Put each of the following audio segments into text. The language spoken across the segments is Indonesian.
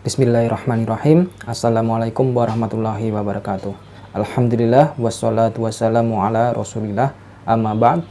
Bismillahirrahmanirrahim. Assalamualaikum warahmatullahi wabarakatuh. Alhamdulillah wassalatu wassalamu ala rasulillah, amma ba'd.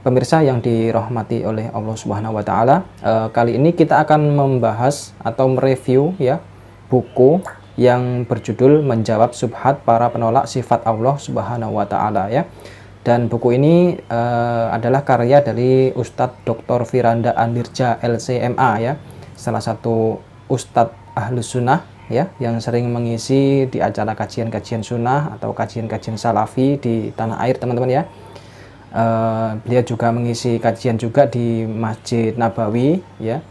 Pemirsa yang dirahmati oleh Allah Subhanahu wa taala, kali ini kita akan membahas atau mereview ya buku yang berjudul Menjawab Syubhat Para Penolak Sifat Allah Subhanahu wa taala ya. Dan buku ini adalah karya dari Ustadz Dr. Firanda Anirja LCMA ya, salah satu Ustadz Ahlus Sunnah ya, yang sering mengisi di acara kajian-kajian sunnah atau kajian-kajian salafi di tanah air, teman-teman ya. Beliau juga mengisi kajian juga di Masjid Nabawi ya.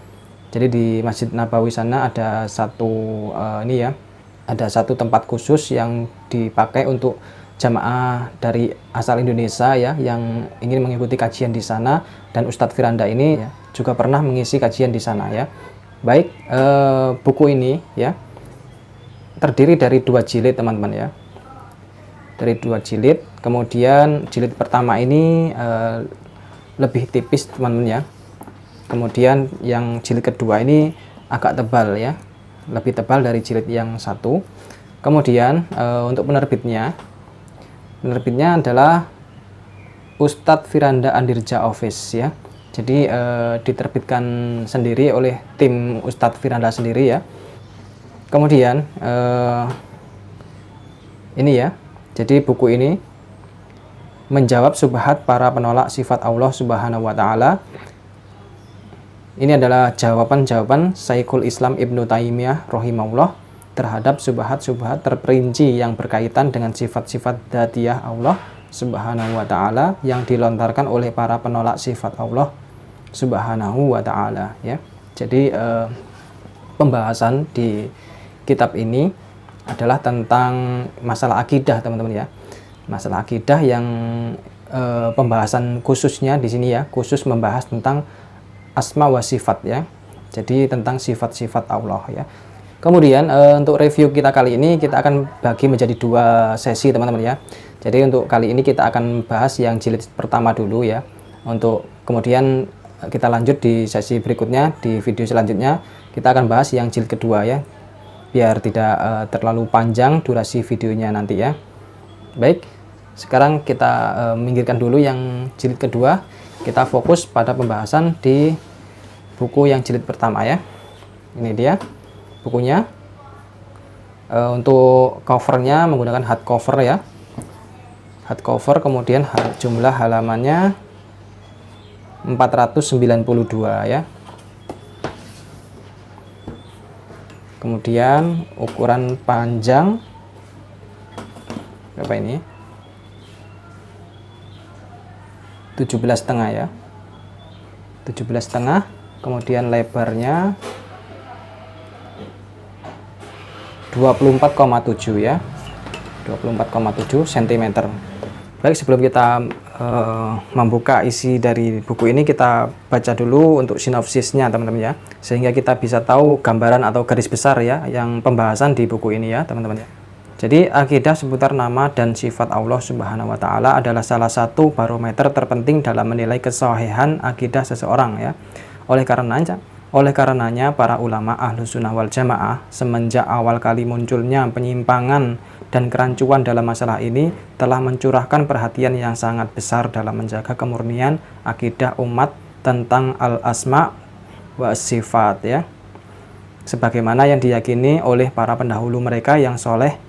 Jadi di Masjid Nabawi sana ada satu ada satu tempat khusus yang dipakai untuk jamaah dari asal Indonesia ya, yang ingin mengikuti kajian di sana, dan Ustadz Firanda ini ya, juga pernah mengisi kajian di sana ya. Baik, buku ini ya terdiri dari 2 jilid, teman-teman ya. Dari 2 jilid. Kemudian jilid pertama ini lebih tipis, teman-teman ya. Kemudian yang jilid kedua ini agak tebal ya, lebih tebal dari jilid yang satu. Kemudian untuk penerbitnya adalah Ustadz Firanda Anirja Office ya. Jadi diterbitkan sendiri oleh tim Ustadz Firanda sendiri ya. Kemudian ini ya, jadi buku ini menjawab syubhat para penolak sifat Allah Subhanahu wa taala. Ini adalah jawaban-jawaban Syekhul Islam Ibnu Taimiyah rahimahullah terhadap syubhat-syubhat terperinci yang berkaitan dengan sifat-sifat dzatiyah Allah Subhanahu wa taala yang dilontarkan oleh para penolak sifat Allah Subhanahu wa ta'ala ya. Jadi pembahasan di kitab ini adalah tentang masalah akidah, teman-teman ya. Masalah akidah yang pembahasan khususnya di sini ya, khusus membahas tentang asma wa sifat ya. Jadi tentang sifat-sifat Allah ya. Kemudian untuk review kita kali ini kita akan bagi menjadi 2 sesi, teman-teman ya. Jadi untuk kali ini kita akan bahas yang jilid pertama dulu ya. Untuk kemudian kita lanjut di sesi berikutnya, di video selanjutnya kita akan bahas yang jilid kedua ya, biar tidak terlalu panjang durasi videonya nanti ya. Baik, sekarang kita minggirkan dulu yang jilid kedua, kita fokus pada pembahasan di buku yang jilid pertama ya. Ini dia bukunya. Untuk covernya menggunakan hardcover ya, hardcover. Kemudian jumlah halamannya 492 ya. Kemudian ukuran panjang berapa ini? 17,5 ya. 17,5. Kemudian lebarnya 24,7 ya. 24,7 cm. Baik, sebelum kita membuka isi dari buku ini, kita baca dulu untuk sinopsisnya, teman-teman ya, sehingga kita bisa tahu gambaran atau garis besar ya yang pembahasan di buku ini ya, teman-teman ya. Jadi akidah seputar nama dan sifat Allah Subhanahu wa taala adalah salah satu barometer terpenting dalam menilai kesahihan akidah seseorang ya. Oleh karenanya para ulama Ahlus Sunnah wal Jamaah semenjak awal kali munculnya penyimpangan dan kerancuan dalam masalah ini telah mencurahkan perhatian yang sangat besar dalam menjaga kemurnian akidah umat tentang al-asma wa sifat ya, sebagaimana yang diyakini oleh para pendahulu mereka yang soleh,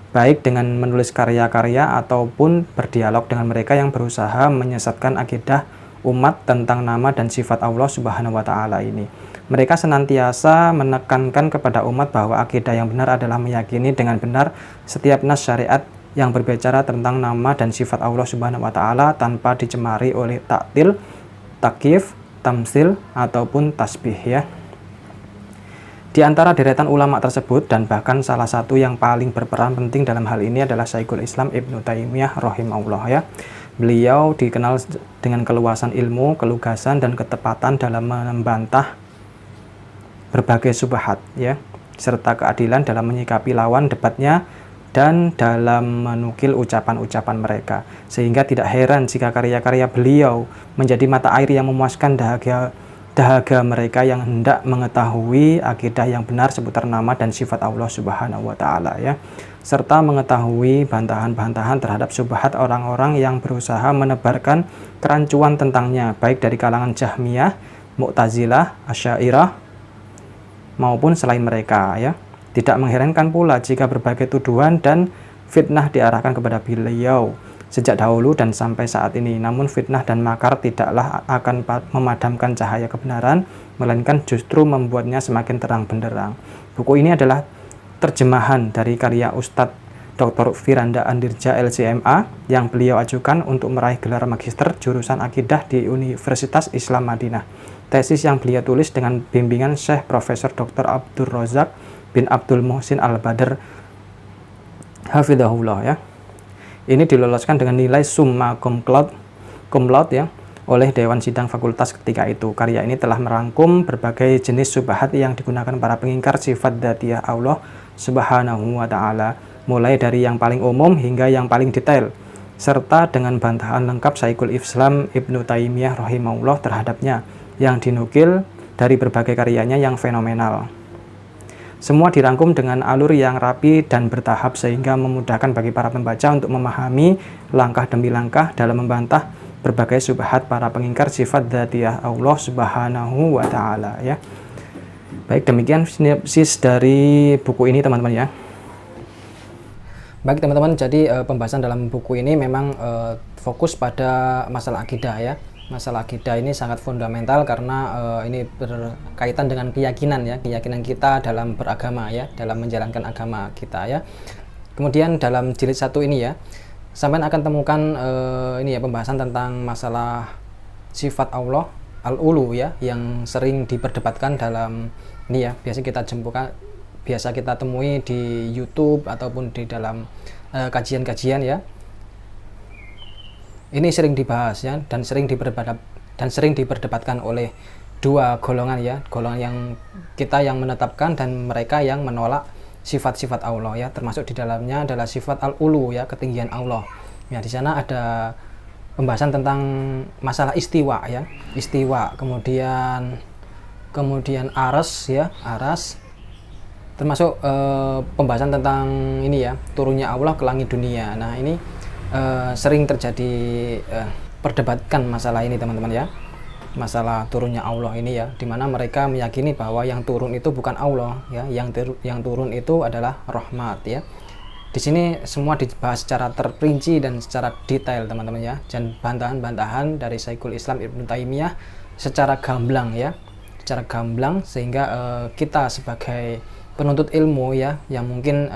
baik dengan menulis karya-karya ataupun berdialog dengan mereka yang berusaha menyesatkan akidah umat tentang nama dan sifat Allah Subhanahu wa taala ini. Mereka senantiasa menekankan kepada umat bahwa akidah yang benar adalah meyakini dengan benar setiap nas syariat yang berbicara tentang nama dan sifat Allah Subhanahu wa taala tanpa dicemari oleh taktil, takyif, tamsil ataupun tasbih ya. Di antara deretan ulama tersebut dan bahkan salah satu yang paling berperan penting dalam hal ini adalah Syekhul Islam Ibnu Taimiyah rahimahullah ya. Beliau dikenal dengan keluasan ilmu, kelugasan dan ketepatan dalam membantah berbagai subhat ya, serta keadilan dalam menyikapi lawan debatnya dan dalam menukil ucapan-ucapan mereka. Sehingga tidak heran jika karya-karya beliau menjadi mata air yang memuaskan dahaga mereka yang hendak mengetahui akidah yang benar seputar nama dan sifat Allah Subhanahu wa taala ya, serta mengetahui bantahan-bantahan terhadap subhat orang-orang yang berusaha menebarkan kerancuan tentangnya, baik dari kalangan Jahmiyah, Mu'tazilah, Asy'ariyah maupun selain mereka ya. Tidak mengherankan pula jika berbagai tuduhan dan fitnah diarahkan kepada beliau sejak dahulu dan sampai saat ini. Namun fitnah dan makar tidaklah akan memadamkan cahaya kebenaran, melainkan justru membuatnya semakin terang benderang. Buku ini adalah terjemahan dari karya Ustadz Dr. Firanda Andirja LCMA yang beliau ajukan untuk meraih gelar magister jurusan akidah di Universitas Islam Madinah. Tesis yang beliau tulis dengan bimbingan Syekh Profesor Dr. Abdul Razak bin Abdul Muhsin Al-Badr hafidhahullah ya. Ini diloloskan dengan nilai summa cum laude ya oleh Dewan Sidang Fakultas ketika itu. Karya ini telah merangkum berbagai jenis subhat yang digunakan para pengingkar sifat dzatiyah Allah Subhanahu wa taala, mulai dari yang paling umum hingga yang paling detail, serta dengan bantahan lengkap Syekhul Islam Ibnu Taimiyah rahimahullah terhadapnya yang dinukil dari berbagai karyanya yang fenomenal. Semua dirangkum dengan alur yang rapi dan bertahap sehingga memudahkan bagi para pembaca untuk memahami langkah demi langkah dalam membantah berbagai subhat para pengingkar sifat dzatiyah Allah Subhanahu wa taala ya. Baik, demikian sinopsis dari buku ini teman-teman ya. Baik teman-teman, jadi pembahasan dalam buku ini memang fokus pada masalah akidah ya. Masalah akidah ini sangat fundamental karena ini berkaitan dengan keyakinan ya, keyakinan kita dalam beragama ya, dalam menjalankan agama kita ya. Kemudian dalam jilid 1 ini ya, sampai akan temukan ini ya, pembahasan tentang masalah sifat Allah al-ulu ya, yang sering diperdebatkan dalam ini ya, biasa kita temui di YouTube ataupun di dalam kajian-kajian ya. Ini sering dibahas ya, dan sering diperdebatkan oleh dua golongan ya, golongan yang kita yang menetapkan dan mereka yang menolak sifat-sifat Allah ya, termasuk di dalamnya adalah sifat al-ulu ya, ketinggian Allah. Ya, di sana ada pembahasan tentang masalah istiwa ya, istiwa, kemudian aras ya, aras, termasuk pembahasan tentang ini ya, turunnya Allah ke langit dunia. Nah, ini sering terjadi perdebatkan masalah ini teman-teman ya, masalah turunnya Allah ini ya, dimana mereka meyakini bahwa yang turun itu bukan Allah ya, yang turun itu adalah rahmat ya. Di sini semua dibahas secara terperinci dan secara detail teman-teman ya, dan bantahan-bantahan dari Syekhul Islam Ibnu Taimiyah secara gamblang ya, secara gamblang sehingga kita sebagai penuntut ilmu ya, yang mungkin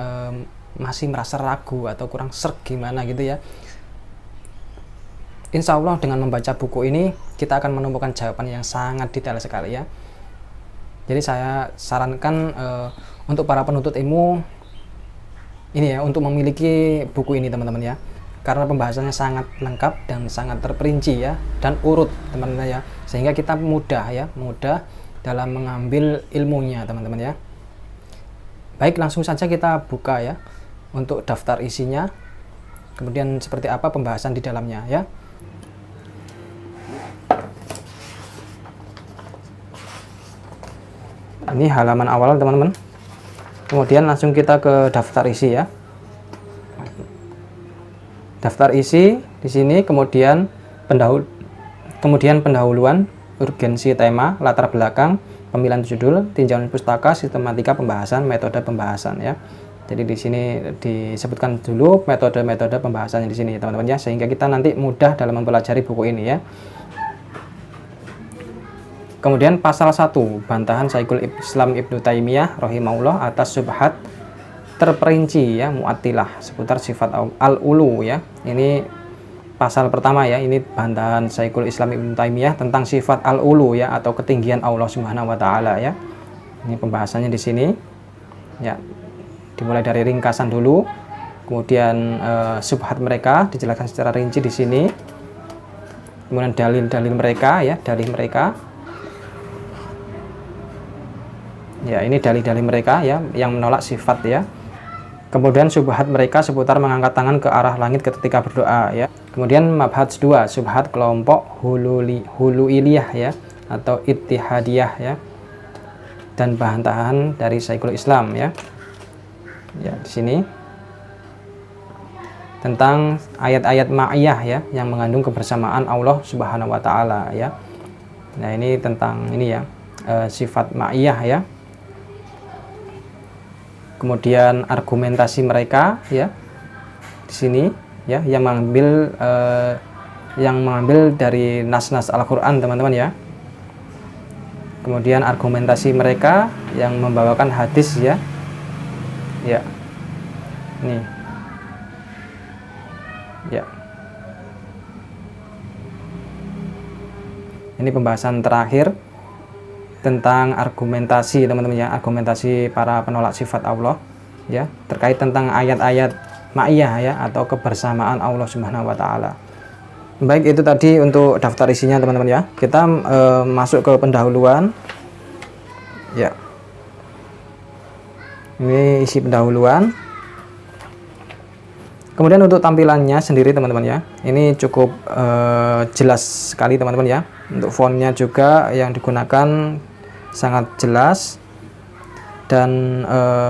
masih merasa ragu atau kurang serg gimana gitu ya, insya Allah dengan membaca buku ini kita akan menemukan jawaban yang sangat detail sekali ya. Jadi saya sarankan untuk para penuntut ilmu ini ya, untuk memiliki buku ini teman-teman ya, karena pembahasannya sangat lengkap dan sangat terperinci ya, dan urut teman-teman ya, sehingga kita mudah dalam mengambil ilmunya teman-teman ya. Baik, langsung saja kita buka ya untuk daftar isinya, kemudian seperti apa pembahasan di dalamnya ya. Ini halaman awal teman-teman. Kemudian langsung kita ke daftar isi ya. Daftar isi di sini, kemudian pendahuluan, urgensi tema, latar belakang, pemilihan judul, tinjauan pustaka, sistematika pembahasan, metode pembahasan ya. Jadi di sini disebutkan dulu metode-metode pembahasannya di sini teman-teman ya, sehingga kita nanti mudah dalam mempelajari buku ini ya. Kemudian pasal 1, bantahan Syekhul Islam Ibnu Taimiyah rahimahullah atas syubhat terperinci ya Mu'attilah seputar sifat al-ulu ya. Ini pasal pertama ya, ini bantahan Syekhul Islam Ibnu Taimiyah tentang sifat al-ulu ya, atau ketinggian Allah Subhanahu wa taala ya. Ini pembahasannya di sini. Ya. Dimulai dari ringkasan dulu, kemudian syubhat mereka dijelaskan secara rinci di sini. Kemudian dalil-dalil mereka ya, dalil mereka. Ya, ini dalil-dalil mereka ya yang menolak sifat ya. Kemudian syubhat mereka seputar mengangkat tangan ke arah langit ketika berdoa ya. Kemudian mabhats 2, syubhat kelompok huluiliyah ya atau ittihadiyah ya. Dan bantahan dari Syekhul Islam ya. Ya, di sini tentang ayat-ayat ma'iyah ya yang mengandung kebersamaan Allah Subhanahu wa taala ya. Nah, ini tentang ini ya, sifat ma'iyah ya. Kemudian argumentasi mereka ya di sini ya yang mengambil dari nas-nas Al-Qur'an teman-teman ya. Kemudian argumentasi mereka yang membawakan hadis ya. Ya. Nih. Ya. Ini pembahasan terakhir tentang argumentasi teman-teman ya, argumentasi para penolak sifat Allah ya, terkait tentang ayat-ayat ma'iyah ya atau kebersamaan Allah Subhanahu wa taala. Baik, itu tadi untuk daftar isinya teman-teman ya. Kita masuk ke pendahuluan. Ya. Ini isi pendahuluan. Kemudian untuk tampilannya sendiri teman-teman ya, ini cukup jelas sekali teman-teman ya. Untuk fontnya juga yang digunakan sangat jelas, dan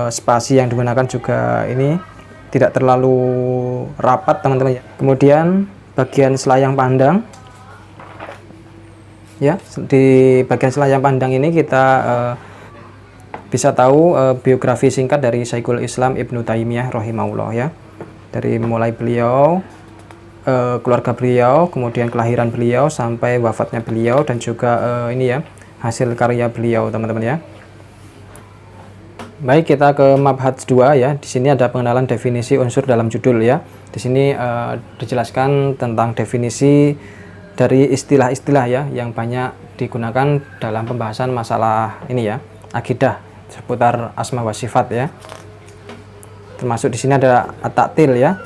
spasi yang digunakan juga ini tidak terlalu rapat teman-teman ya. Kemudian bagian selayang pandang ya, di bagian selayang pandang ini kita bisa tahu biografi singkat dari Syekhul Islam Ibnu Taimiyah rahimahullah ya. Dari mulai beliau, keluarga beliau, kemudian kelahiran beliau sampai wafatnya beliau, dan juga ini ya hasil karya beliau teman-teman ya. Baik, kita ke mabhats 2 ya. Di sini ada pengenalan definisi unsur dalam judul ya. Di sini dijelaskan tentang definisi dari istilah-istilah ya yang banyak digunakan dalam pembahasan masalah ini ya, akidah seputar asma wa sifat ya. Termasuk di sini ada at-ta'til ya.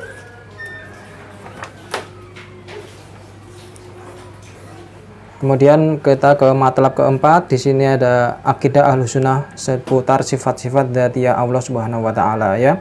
Kemudian kita ke matlab keempat. Di sini ada akidah Ahlussunnah seputar sifat-sifat dzatiyah Allah Subhanahu wa taala ya.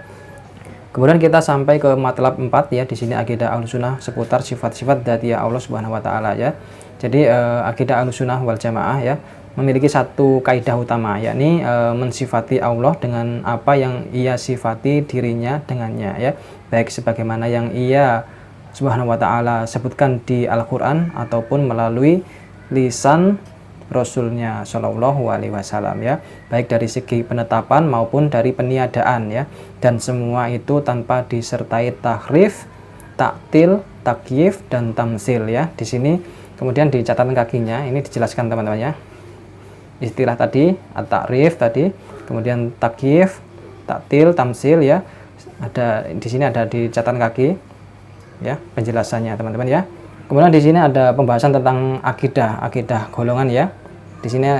Kemudian kita sampai ke matlab 4 ya. Di sini akidah Ahlussunnah seputar sifat-sifat dzatiyah Allah Subhanahu wa taala ya. Jadi akidah Ahlussunnah wal Jamaah ya memiliki satu kaidah utama, yakni mensifati Allah dengan apa yang ia sifati dirinya dengannya ya, baik sebagaimana yang ia Subhanahu wa taala sebutkan di Al-Qur'an ataupun melalui lisan Rasulnya Shallallahu alaihi wasallam ya, baik dari segi penetapan maupun dari peniadaan ya, dan semua itu tanpa disertai tahrif, taktil, takyif, dan tamsil ya. Di sini kemudian di catatan kakinya ini dijelaskan teman-teman ya, istilah tadi, at-ta'rif tadi, kemudian takyif, taktil, tamsil ya. Ada di sini, ada di catatan kaki ya penjelasannya teman-teman ya. Kemudian di sini ada pembahasan tentang akidah golongan ya. Di sini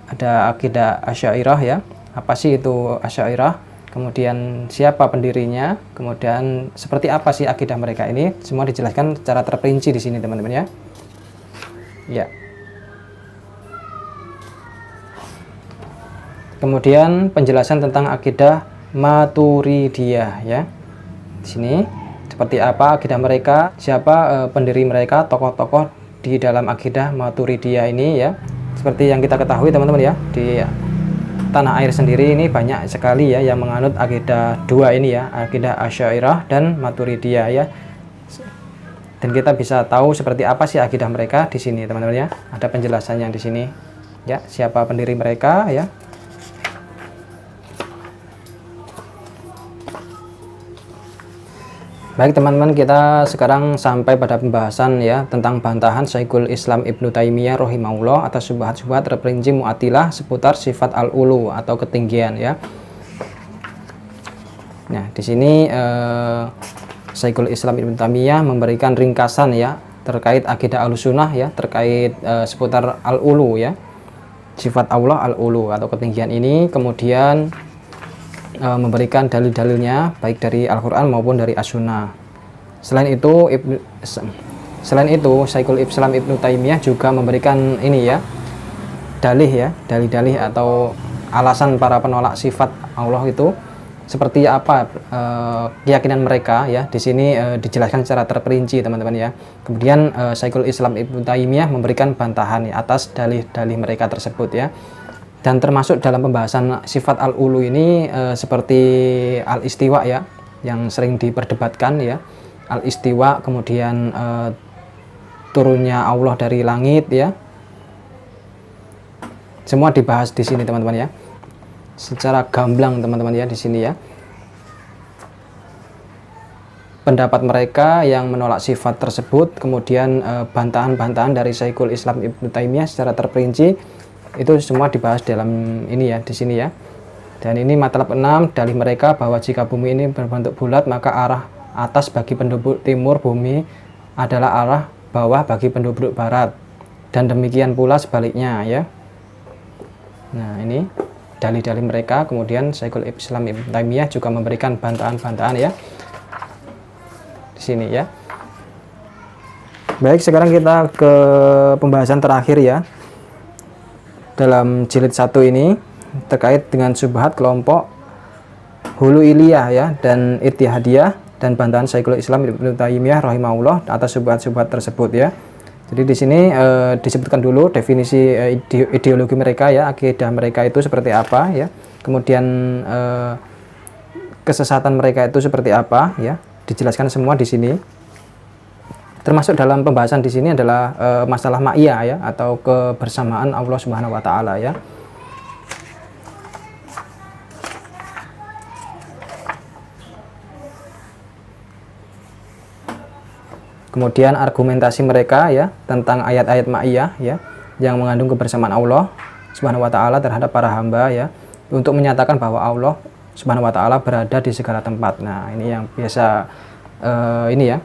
ada akidah Asy'ariyah ya. Apa sih itu Asy'ariyah? Kemudian siapa pendirinya? Kemudian seperti apa sih akidah mereka ini? Semua dijelaskan secara terperinci di sini teman-teman ya. Ya. Kemudian penjelasan tentang akidah Maturidiyah ya. Di sini seperti apa akidah mereka, siapa pendiri mereka, tokoh-tokoh di dalam akidah Maturidiyah ini ya. Seperti yang kita ketahui teman-teman ya, di tanah air sendiri ini banyak sekali ya yang menganut akidah dua ini ya, akidah Asy'ariyah dan Maturidiyah ya. Dan kita bisa tahu seperti apa sih akidah mereka di sini teman-teman ya. Ada penjelasannya di sini ya, siapa pendiri mereka ya. Baik teman-teman, kita sekarang sampai pada pembahasan ya tentang bantahan Syekhul Islam Ibnu Taimiyah rahimahullah atas syubhat-syubhat terperinci Mu'attilah seputar sifat al-ulu atau ketinggian ya. Nah, di sini Syekhul Islam Ibnu Taimiyah memberikan ringkasan ya terkait akidah Ahlussunnah ya, terkait seputar al-ulu ya. Sifat Allah al-ulu atau ketinggian ini, kemudian memberikan dalil-dalilnya baik dari Al-Quran maupun dari As-Sunnah. Selain itu Syekhul Islam Ibnu Taimiyah juga memberikan ini ya, dalih-dalih atau alasan para penolak sifat Allah itu seperti apa keyakinan mereka ya. Di sini dijelaskan secara terperinci teman-teman ya. Kemudian Syekhul Islam Ibnu Taimiyah memberikan bantahan ya, atas dalih-dalih mereka tersebut ya. Dan termasuk dalam pembahasan sifat al-ulu ini seperti al-istiwa ya, yang sering diperdebatkan ya. Al-istiwa, kemudian turunnya Allah dari langit ya. Semua dibahas di sini teman-teman ya. Secara gamblang teman-teman ya di sini ya. Pendapat mereka yang menolak sifat tersebut, kemudian bantahan-bantahan dari Syekhul Islam Ibnu Taimiyah secara terperinci itu semua dibahas dalam ini ya, di sini ya. Dan ini matlab 6 dalih mereka bahwa jika bumi ini berbentuk bulat maka arah atas bagi penduduk timur bumi adalah arah bawah bagi penduduk barat, dan demikian pula sebaliknya ya. Nah, ini dalih-dalih mereka. Kemudian Syekhul Islam Ibnu Taimiyah juga memberikan bantahan-bantahan ya di sini ya. Baik, sekarang kita ke pembahasan terakhir ya dalam jilid 1 ini terkait dengan syubhat kelompok Huluiliyah ya dan Ittihadiyah dan bantahan Syekhul Islam Ibnu Taimiyah rahimahullah atas syubhat-syubhat tersebut ya. Jadi di sini disebutkan dulu definisi ideologi mereka ya, akidah mereka itu seperti apa ya. Kemudian kesesatan mereka itu seperti apa ya, dijelaskan semua di sini. Termasuk dalam pembahasan di sini adalah masalah ma'iyah ya, atau kebersamaan Allah Subhanahu wa taala ya. Kemudian argumentasi mereka ya tentang ayat-ayat ma'iyah ya yang mengandung kebersamaan Allah Subhanahu wa taala terhadap para hamba ya, untuk menyatakan bahwa Allah Subhanahu wa taala berada di segala tempat. Nah, ini yang biasa ini ya,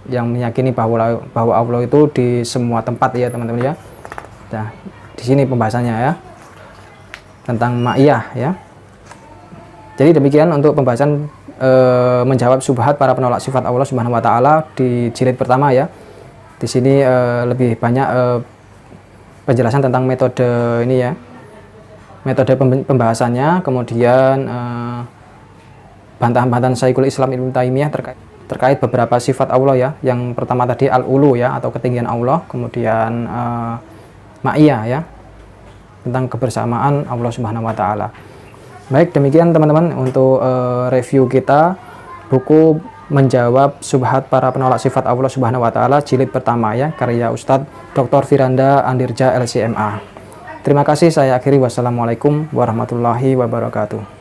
yang meyakini bahwa Allah itu di semua tempat ya teman-teman ya. Nah, di sini pembahasannya ya tentang ma'iyah ya. Jadi demikian untuk pembahasan menjawab syubhat para penolak sifat Allah Subhanahu wa taala di jilid pertama ya. Di sini lebih banyak penjelasan tentang metode ini ya. Metode pembahasannya, kemudian bantahan-bantahan Syekhul Islam Ibnu Taimiyah terkait beberapa sifat Allah ya. Yang pertama tadi al-ulu ya atau ketinggian Allah, kemudian ma'iyah ya tentang kebersamaan Allah Subhanahu wa taala. Baik, demikian teman-teman untuk review kita buku menjawab syubhat para penolak sifat Allah Subhanahu wa taala jilid pertama ya, karya Ustadz Dr. Firanda Andirja LCMA. Terima kasih, saya akhiri. Wassalamualaikum warahmatullahi wabarakatuh.